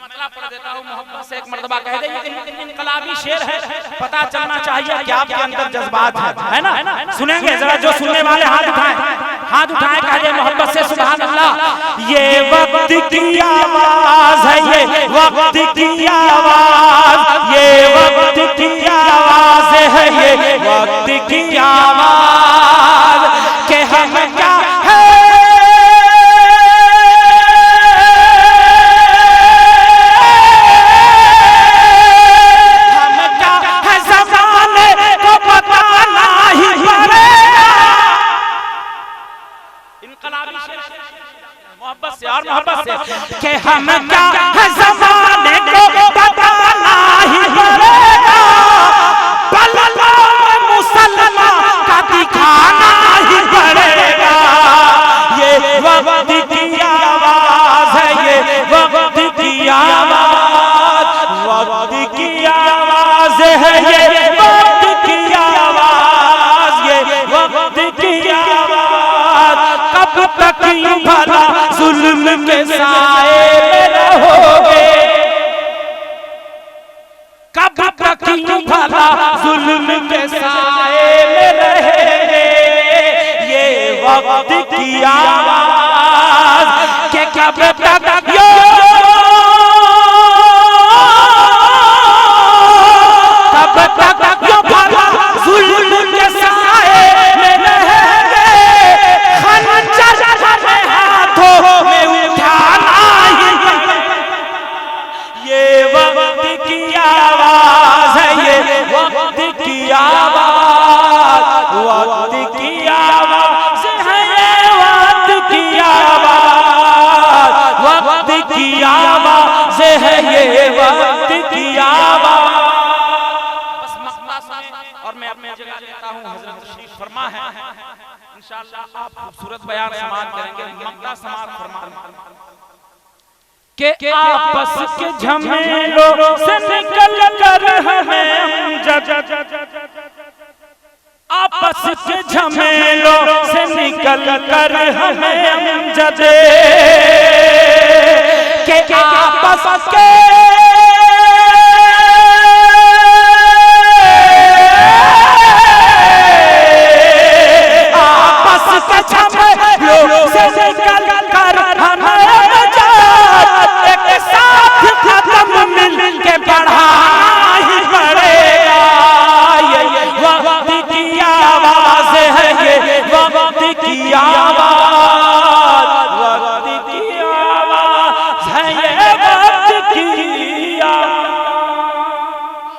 मतलब पढ़ देता हूँ मोहब्बत से एक मर्तबा कह दे, ये इनकलाबी शेर है, पता चलना चाहिए कि आपके अंदर जज्बात है ना। सुनेंगे जरा, जो सुनने वाले हाथ उठाएं कह दे मोहब्बत से सुभान अल्लाह। ये वक्त की आवाज है, ये वक्त की आवाज, ये वक्त की आवाज है, ये वक्त की आवाज के हम क्या है मोहब्बत से कि हम क्या है ज़माने को बताना ही पड़ेगा, पलकों में मुसलमान का दिखाना ही पड़ेगा। ये वक्त की आवाज है, ये वक्त की आवाज, वक्त की आवाज है, ये वक्त की आवाज, ये वक्त की आवाज। कब तक यूं भला जुल्म के साए में रहोगे, कब तक यूं भला जुल्म के साए में रहेंगे। ये वक्त की आवाज के कब तक यो कब तक यो भला जुल्म के साए में रहेंगे। खंजर हाथों में उठाना ही, ये वक्त की आवाज है, ये वक्त की आवाज, वक्त की आवाज है, ये वक्त की आवाज, वक्त की आवाज है, ये वक्त की आवाज। बस मक्ता सुने और मैं अपने जगह लेता हूँ। हज़रत तशरीफ फरमा है, इंशाअल्लाह आप खूबसूरत बयान समाअत करेंगे। मक्ता समाअत फरमा के आपस के झमेलों से निकल कर हमें आपस के झमेलों से निकल कर हमें जजे के आपस के